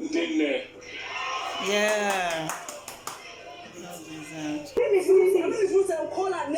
Ndine. Yeah. Call her name.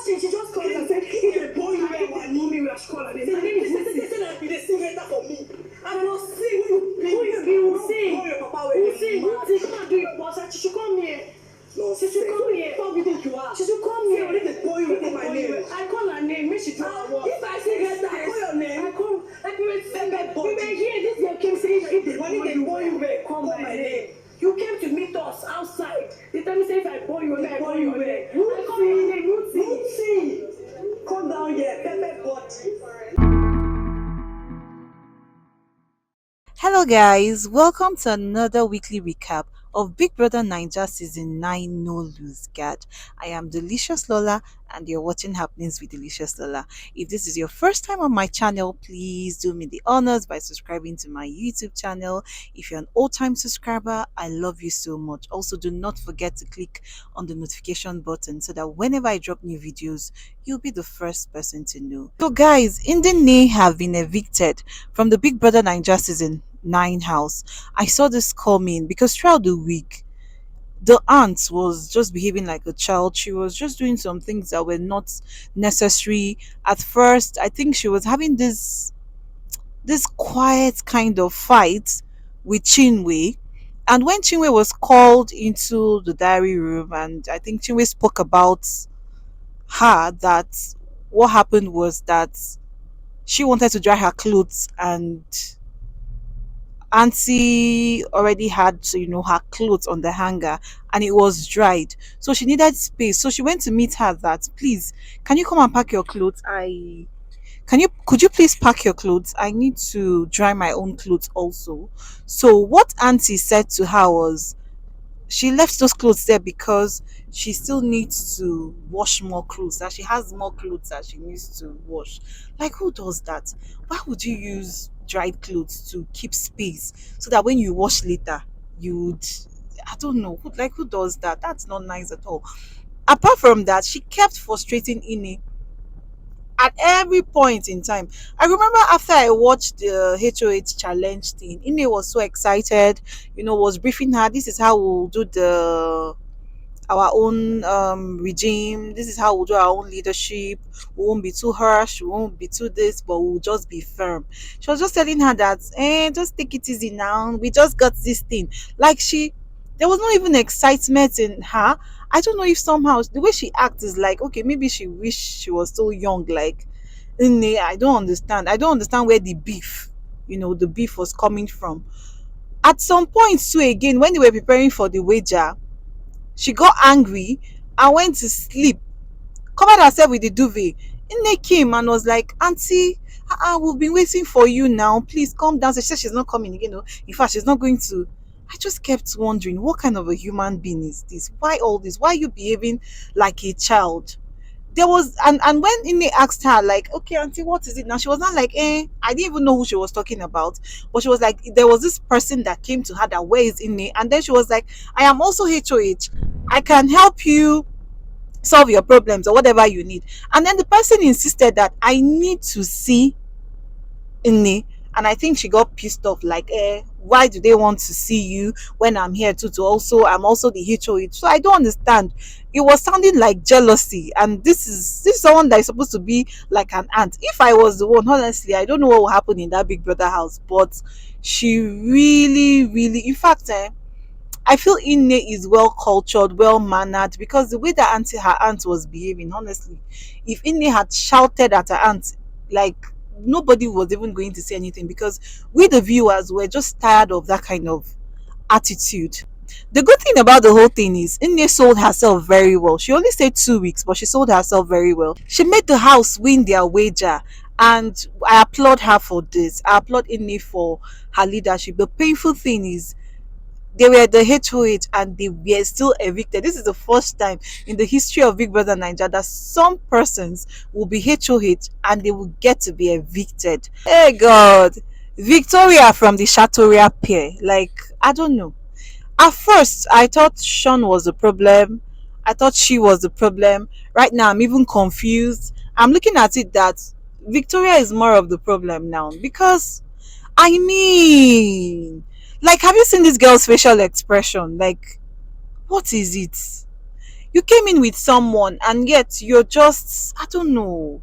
She just called and said, if the boy you ever know me, we are call her name. Her name is Nelita. Be the singer for me. I will sing. Who you be? Who sing? Who papa will sing? Who come and do your boss? She should come here. No, she should come here. How do you think you are? She should come here. Only the boy you call my name. I call her name. Make she do her work. If I say yes, I call your name. I call. Like we were here. This girl came saying, if the boy you will call my name. You came to meet us outside. They tell me say if I born you, I born you there. I call your name, Lucy. Come down here, pepper body. Hello, guys. Welcome to another weekly recap of Big Brother Bbnaija Season 9 No Lose Guard. I am Delicious Lola, and you're watching Happenings with Delicious Lola. If this is your first time on my channel, please do me the honors by subscribing to my YouTube channel. If you're an old-time subscriber, I love you so much. Also, do not forget to click on the notification button so that whenever I drop new videos, you'll be the first person to know. So, guys, Ndine'S have been evicted from the Big Brother Bbnaija Season 9 house. I saw this coming because throughout the week the aunt was just behaving like a child. She was just doing some things that were not necessary. At first, I think she was having this quiet kind of fight with Chinwe. And when Chinwe was called into the diary room, and I think Chinwe spoke about her, that what happened was that she wanted to dry her clothes, and auntie already had, her clothes on the hanger, and it was dried, so she needed space. So she went to meet her, that please, can you come and pack your clothes? Could you please pack your clothes? I need to dry my own clothes also. So what auntie said to her was, she left those clothes there because she still needs to wash more clothes, that she has more clothes that she needs to wash. Like, who does that? Why would you use dried clothes to keep space so that when you wash later you would, I don't know, who does that? That's not nice at all. Apart from that, she kept frustrating Ine at every point in time. I remember after I watched the HOH challenge thing, Ine was so excited, was briefing her. This is how we'll do our own regime. This is how we'll do our own leadership. We won't be too harsh, we won't be too this, but we'll just be firm. She was just telling her that, just take it easy now. We just got this thing. Like, there was not even excitement in her. I don't know if somehow the way she acts is like, okay, maybe she wished she was still young. Like, I don't understand. I don't understand where the beef was coming from. At some point too, again, when they were preparing for the wager, she got angry and went to sleep, covered herself with the duvet. Nne came and was like, auntie, we've been waiting for you now. Please come down. She said she's not coming again. In fact, she's not going to. I just kept wondering, what kind of a human being is this? Why all this? Why are you behaving like a child? There was, and when Ine asked her, like, okay, auntie, what is it now? She was not like, I didn't even know who she was talking about. But she was like, there was this person that came to her, that, where is Ine? And then she was like, I am also HOH. I can help you solve your problems or whatever you need. And then the person insisted that I need to see Ine. And I think she got pissed off, like, why do they want to see you when I'm here too? I'm also the HOH. So I don't understand. It was sounding like jealousy, and this is someone that is supposed to be like an aunt. If I was the one, honestly, I don't know what will happen in that Big Brother house. But she really, really, in fact, I feel Ine is well cultured, well mannered, because the way that her aunt was behaving, honestly, if Ine had shouted at her aunt, like, nobody was even going to say anything, because we, the viewers, were just tired of that kind of attitude. The good thing about the whole thing is Ine sold herself very well. She only stayed 2 weeks, but she sold herself very well. She made the house win their wager, and I applaud her for this. I applaud Ine for her leadership. The painful thing is, they were the HOH and they were still evicted. This is the first time in the history of Big Brother Bbnaija that some persons will be HOH and they will get to be evicted. Hey God, Victoria from the Chateauria pair. Like, I don't know. At first, I thought Sean was the problem. I thought she was the problem. Right now, I'm even confused. I'm looking at it that Victoria is more of the problem now, because I mean, like, have you you seen this girl's facial expression? Like, what is it? You came in with someone and yet you're just, I don't know.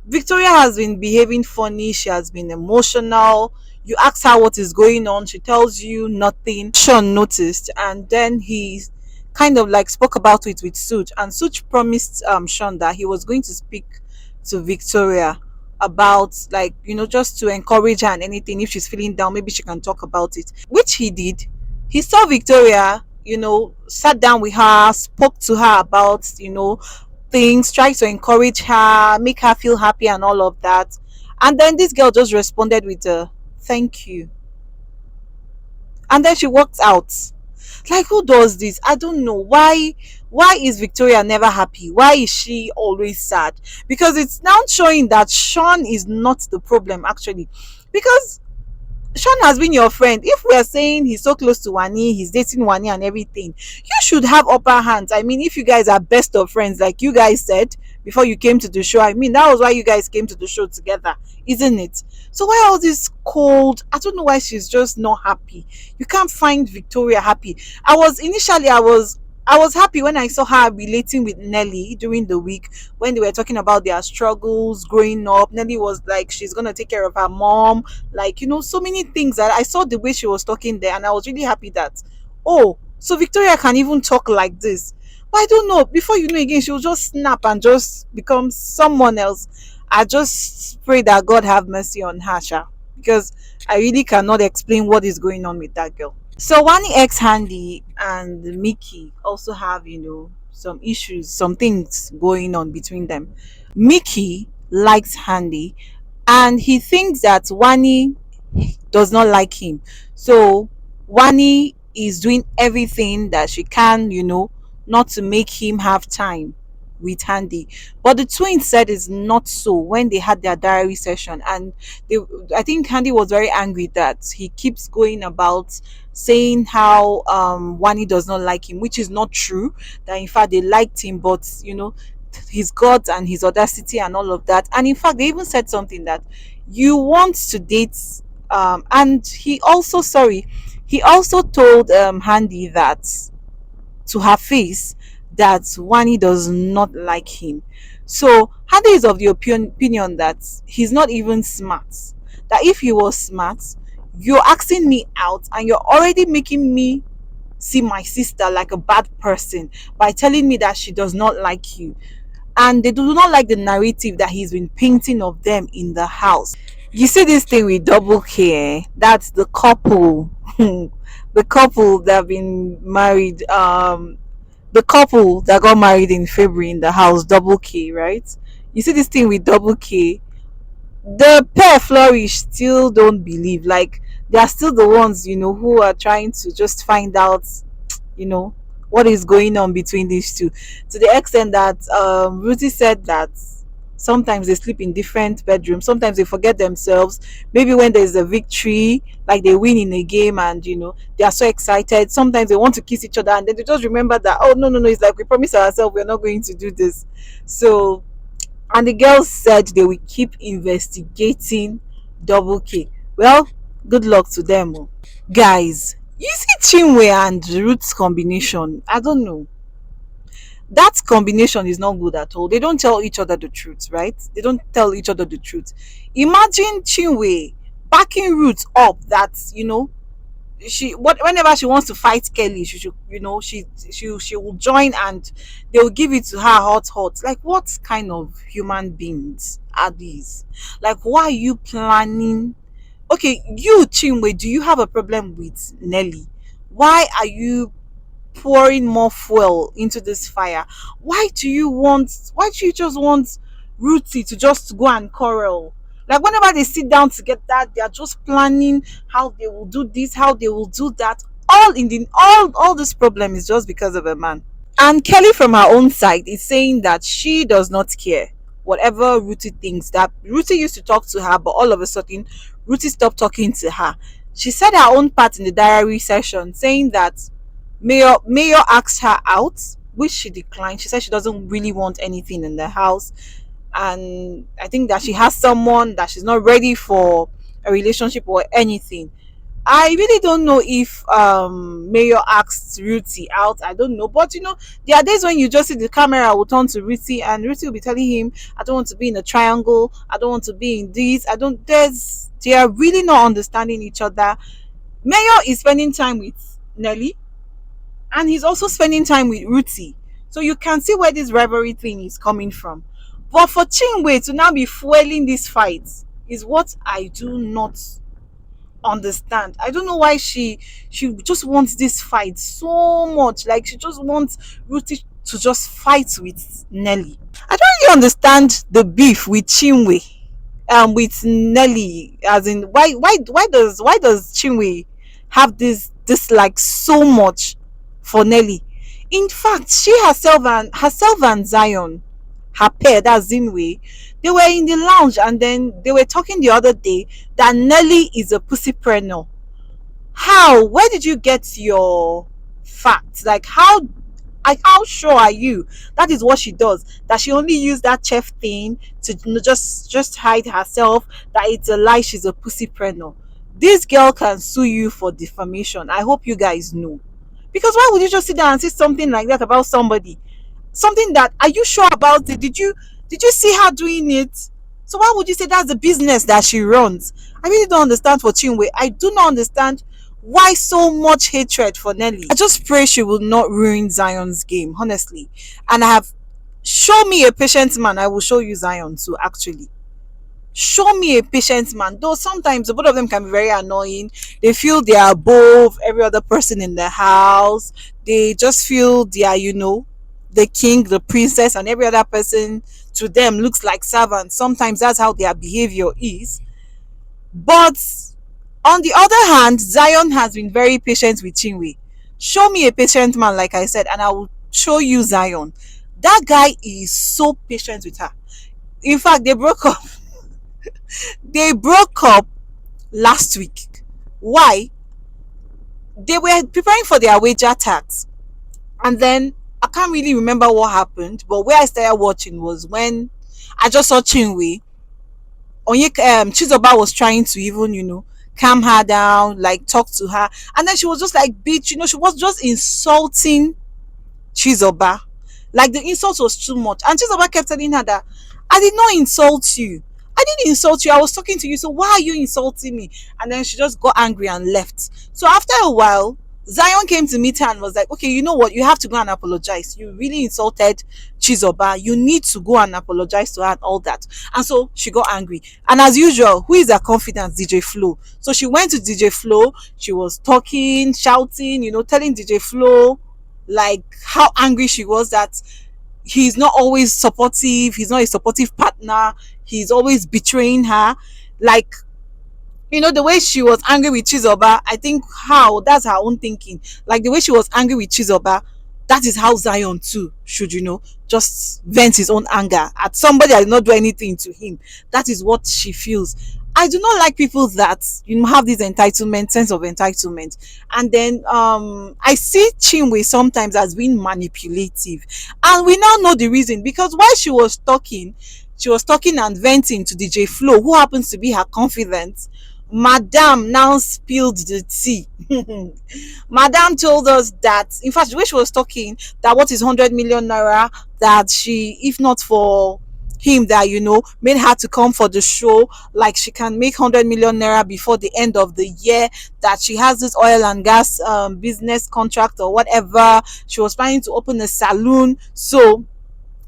Victoria has been behaving funny. She has been emotional. You ask her what is going on. She tells you nothing. Sean noticed, and then he kind of like spoke about it with Such. And Such promised Sean that he was going to speak to Victoria about, like, just to encourage her and anything. If she's feeling down, maybe she can talk about it, which he did. He saw Victoria, sat down with her, spoke to her about, things, try to encourage her, make her feel happy and all of that. And then this girl just responded with a thank you. And then she walked out. Like, who does this? I don't know. Why is Victoria never happy? Why is she always sad? Because it's now showing that Sean is not the problem actually. Because Sean has been your friend. If we are saying he's so close to Wani, he's dating Wani and everything, you should have upper hands. I mean, if you guys are best of friends, like you guys said before you came to the show, I mean, that was why you guys came to the show together, isn't it? So why all this cold? I don't know why she's just not happy. You can't find Victoria happy. I was happy when I saw her relating with Nelly during the week when they were talking about their struggles growing up. Nelly was like, she's gonna take care of her mom, like, so many things that I saw the way she was talking there, and I was really happy that, oh, so Victoria can even talk like this. But I don't know, before you know again, she'll just snap and just become someone else. I just pray that God have mercy on her, sha, because I really cannot explain what is going on with that girl. So Wani X Handy and Mickey also have, some issues, some things going on between them. Mickey likes Handy and he thinks that Wani does not like him. So Wani is doing everything that she can, not to make him have time with Handy. But the twins said it's not so when they had their diary session, and they, I think Handy was very angry that he keeps going about saying how Wani does not like him, which is not true. That in fact they liked him, but his guts and his audacity and all of that. And in fact, they even said something that you want to date and he also told Handy that to her face that Wani does not like him. So Handy is of the opinion that he's not even smart. That if he was smart, you're asking me out and you're already making me see my sister like a bad person by telling me that she does not like you. And they do not like the narrative that he's been painting of them in the house. You see this thing with double K, that's the couple. The couple that have been married, the couple that got married in February in the house, double K, right? You see this thing with double K, the pair flourish still don't believe, like they are still the ones, who are trying to just find out, you know what is going on between these two, to the extent that Ruthie said that sometimes they sleep in different bedrooms, sometimes they forget themselves, maybe when there's a victory, like they win in a game, and they are so excited, sometimes they want to kiss each other and then they just remember that, oh, no, no, no, it's like we promised ourselves we're not going to do this. So, and the girls said they will keep investigating double K. Well, good luck to them, oh. Guys, you see Chinwe and Ruth's combination, I don't know, that combination is not good at all. They don't tell each other the truth, right? They don't tell each other the truth. Imagine Chinwe backing Ruth up that, whenever she wants to fight Kelly, she should, she will join and they will give it to her hot. Like, what kind of human beings are these? Like, why are you planning? Okay, you Chinwe, do you have a problem with Nelly? Why are you pouring more fuel into this fire? Why do you just want Ruthie to just go and quarrel? Like, whenever they sit down together, they are just planning how they will do this, how they will do that. All this problem is just because of a man. And Kelly, from her own side, is saying that she does not care whatever Ruthie thinks. That Ruthie used to talk to her, but all of a sudden, Ruthie stopped talking to her. She said her own part in the diary session, saying that Mayor asked her out, which she declined. She said she doesn't really want anything in the house, and I think that she has someone that she's not ready for a relationship or anything. I really don't know if Mayor asked Ruthie out. I don't know. But there are days when you just see the camera will turn to Ruthie and Ruthie will be telling him, I don't want to be in a triangle, I don't want to be in this, I don't there's they are really not understanding each other. Mayor is spending time with Nelly and he's also spending time with Ruthie. So you can see where this rivalry thing is coming from. But for Chinwe to now be fueling this fight is what I do not understand. I don't know why she just wants this fight so much. Like she just wants Ruthie to just fight with Nelly. I don't really understand the beef with Chinwe with Nelly, as in why does Chinwe have this like so much for Nelly? In fact, she herself and Zion, her pair, that's Zinwe, they were in the lounge and then they were talking the other day that Nelly is a pussypreneur. How? Where did you get your facts? Like how sure are you that is what she does? That she only used that chef thing to just hide herself? That it's a lie? She's a pussypreneur. This girl can sue you for defamation. I hope you guys know. Because why would you just sit down and say something like that about somebody? Something that, are you sure about it? Did you see her doing it? So why would you say that's the business that she runs? I really don't understand for Chinwe. I do not understand why so much hatred for Nelly. I just pray she will not ruin Zion's game, honestly. And I have show me a patient man, I will show you Zion too, actually. Show me a patient man. Though sometimes the both of them can be very annoying. They feel they are above every other person in the house. They just feel they are, the king, the princess, and every other person to them looks like servants. Sometimes that's how their behavior is. But on the other hand, Zion has been very patient with Chinwe. Show me a patient man, like I said, and I will show you Zion. That guy is so patient with her. In fact, they broke up. They broke up last week. Why? They were preparing for their wager tax. And then I can't really remember what happened, but where I started watching was when I just saw Chinwe. Chizoba was trying to even, calm her down, like talk to her. And then she was just like, bitch, she was just insulting Chizoba. Like the insult was too much. And Chizoba kept telling her that I did not insult you. I didn't insult you. I was talking to you. So why are you insulting me? And then she just got angry and left. So after a while, Zion came to meet her and was like, okay, you know what? You have to go and apologize. You really insulted Chizoba. You need to go and apologize to her and all that. And so she got angry. And as usual, who is her confidant? DJ Flo. So she went to DJ Flo. She was talking, shouting, telling DJ Flo like how angry she was that he's not always supportive. He's not a supportive partner. He's always betraying her. Like, the way she was angry with Chizoba, I think how that's her own thinking. Like the way she was angry with Chizoba, that is how Zion too should, just vent his own anger at somebody that did not do anything to him. That is what she feels. I do not like people that have this entitlement, sense of entitlement. And then I see Chinwe sometimes as being manipulative. And we now know the reason, because while she was talking and venting to DJ Flo, who happens to be her confidant. Madam now spilled the tea. Madam told us that, in fact, the way she was talking, that what is 100 million naira, that she, if not for him, that made her to come for the show, like she can make 100 million naira before the end of the year, that she has this oil and gas business contract or whatever. She was planning to open a saloon. So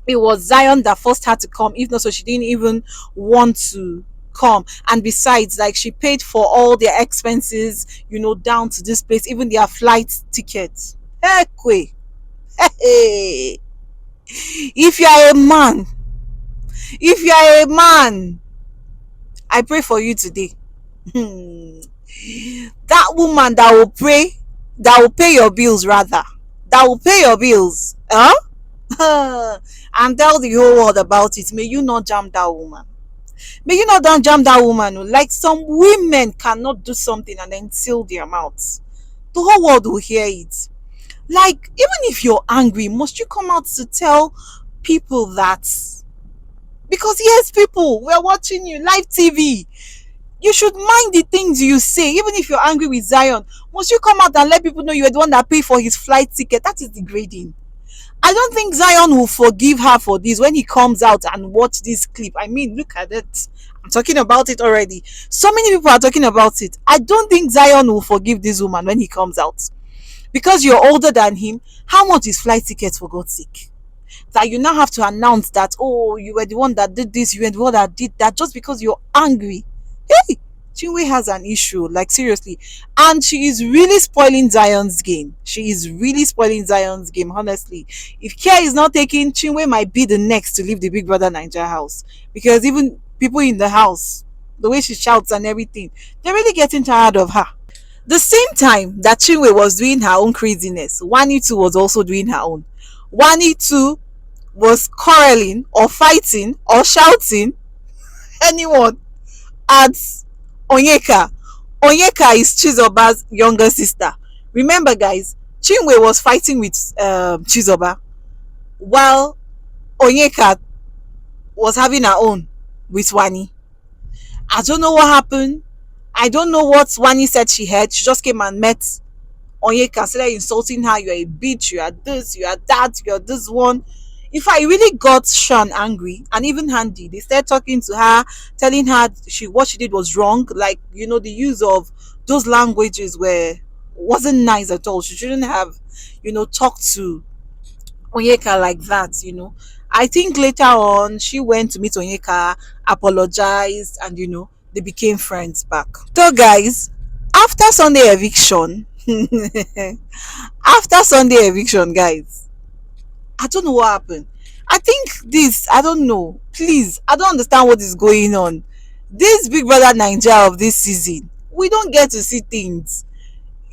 it was Zion that forced her to come. If not, so she didn't even want to come. And besides, like, she paid for all their expenses, down to this place, even their flight tickets. Hey, hey, if you are a man, I pray for you today. That woman that will pay your bills, rather, that will pay your bills, and tell the whole world about it. May you not jam that woman. May you not don't jam that woman. Like, some women cannot do something and then seal their mouths. The whole world will hear it. Like, even if you're angry, must you come out to tell people that? Because yes, people, we're watching you live TV. You should mind the things you say, even if you're angry with Zion. Must you come out and let people know you're the one that paid for his flight ticket? That is degrading. I don't think Zion will forgive her for this when he comes out and watch this clip. I mean, look at it. I'm talking about it already. So many people are talking about it. I don't think Zion will forgive this woman when he comes out. Because you're older than him, how much is flight ticket for God's sake? That you now have to announce that, oh, you were the one that did this, you were the one that did that, just because you're angry. Hey, Chinwe has an issue, like seriously. And she is really spoiling Zion's game. She is really spoiling Zion's game, honestly. If care is not taken, Chinwe might be the next to leave the Big Brother Nigeria house. Because even people in the house, the way she shouts and everything, they're really getting tired of her. The same time that Chinwe was doing her own craziness, Wani too was also doing her own. Wani too was quarreling or fighting or shouting anyone at Onyeka. Onyeka is Chizoba's younger sister. Remember, guys, Chinwe was fighting with Chizoba while Onyeka was having her own with Wani. I don't know what happened. I don't know what Wani said she heard. She just came and met Onyeka, started insulting her. You're a bitch, you are this, you are that, you're this one. If I really got Sean angry and even Handy, they started talking to her, telling her what she did was wrong. Like, the use of those languages wasn't nice at all. She shouldn't have, talked to Onyeka like that. I think later on she went to meet Onyeka, apologized, and they became friends back. So guys, after Sunday eviction, after Sunday eviction, guys, I don't know what happened. I think I don't know. Please, I don't understand what is going on. This Big Brother Nigeria of this season, we don't get to see things.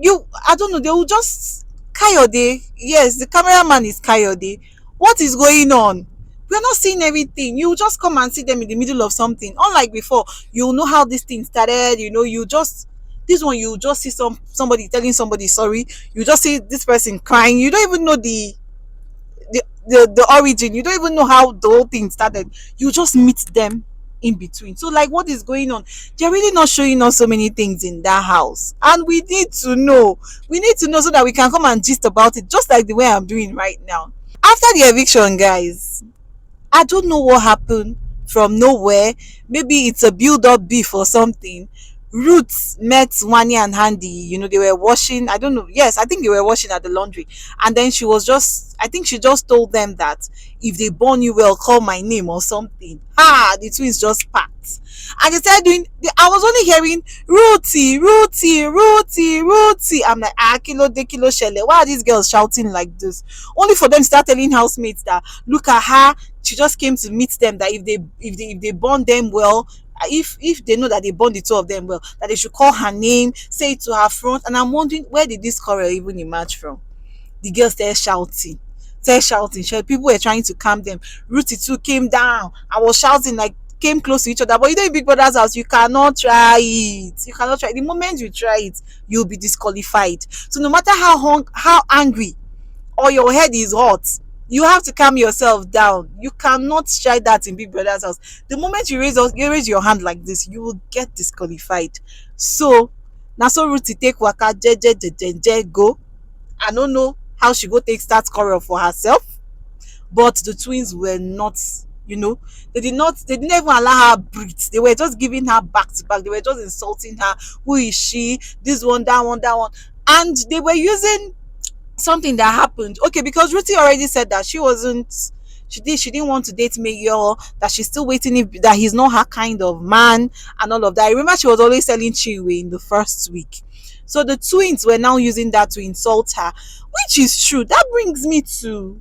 I don't know, they will just Kayode. Yes, the cameraman is Kayode. What is going on? We're not seeing everything. You just come and see them in the middle of something. Unlike before, you know how this thing started, you just this one you just see somebody telling somebody sorry, you just see this person crying, you don't even know the origin, you don't even know how the whole thing started, you just meet them in between. So like, what is going on? They're really not showing us so many things in that house, and we need to know so that we can come and gist about it, just like the way I'm doing right now. After the eviction, guys, I don't know what happened from nowhere. Maybe it's a build up beef or something. Ruth met Wani and Handy. They were washing. I don't know. Yes, I think they were washing at the laundry. And then I think she just told them that if they burn you well, call my name or something. The twins just packed. And they started doing, I was only hearing Ruthie, Ruthie, Ruthie, Ruthie. I'm like, kilo de kilo shele. Why are these girls shouting like this? Only for them to start telling housemates that, look at her. She just came to meet them, that if they burn them well, if they know that they born the two of them well, that they should call her name, say it to her front. And I'm wondering, where did this quarrel even emerge from? The girls started shouting. People were trying to calm them. Ruthie too came down. I was shouting, like, came close to each other. But in Big Brother's house, you cannot try it. You cannot try it. The moment you try it, you'll be disqualified. So no matter how angry or your head is hot, you have to calm yourself down. You cannot try that in Big Brother's house. The moment you raise your hand like this, you will get disqualified. So now, so Ruthie take waka go. I don't know how she go take start quarrel for herself, but the twins were not, they didn't even allow her breathe. They were just giving her back to back. They were just insulting her. Who is she? This one, that one, that one. And they were using something that happened. Okay, because Ruthie already said that she didn't want to date Mayor, that she's still waiting, that he's not her kind of man and all of that. I remember she was always telling Chinwe in the first week. So the twins were now using that to insult her, which is true. That brings me to,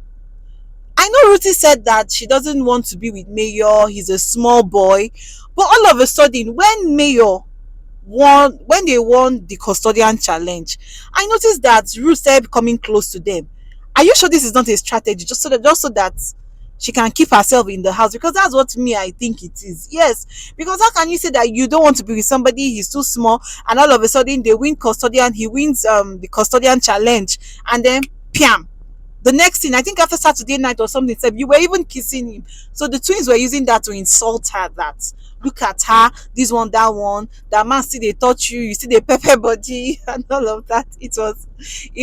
I know Ruthie said that she doesn't want to be with Mayor, he's a small boy. But all of a sudden, when they won the custodian challenge, I noticed that Ruth started coming close to them. Are you sure this is not a strategy, just so that she can keep herself in the house? Because that's what I think it is. Yes, because how can you say that you don't want to be with somebody, he's too small, and all of a sudden they win custodian, he wins the custodian challenge, and then piam, The next thing, I think after Saturday night or something, said you were even kissing him. So the twins were using that to insult her. That look at her, this one, that man see they touch you, you see the pepper body and all of that. It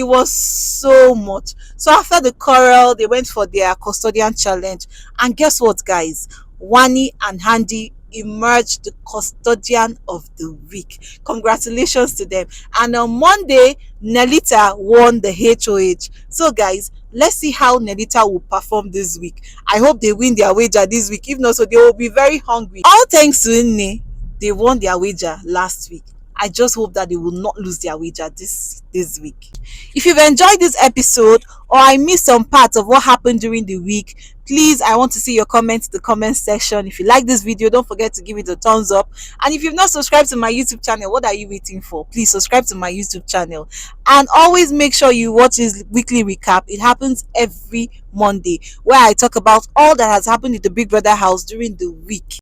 was so much. So after the choral, they went for their custodian challenge, and guess what, guys? Wani and Handy emerged the custodian of the week. Congratulations to them. And on Monday, Nelita won the HOH. So, guys, let's see how Nelita will perform this week. I hope they win their wager this week. If not, so they will be very hungry. All thanks to Nne, they won their wager last week. I just hope that they will not lose their wager this week. If you've enjoyed this episode or I missed some parts of what happened during the week, please, I want to see your comments in the comment section. If you like this video, don't forget to give it a thumbs up. And if you've not subscribed to my YouTube channel, what are you waiting for? Please subscribe to my YouTube channel. And always make sure you watch this weekly recap. It happens every Monday, where I talk about all that has happened in the Big Brother house during the week.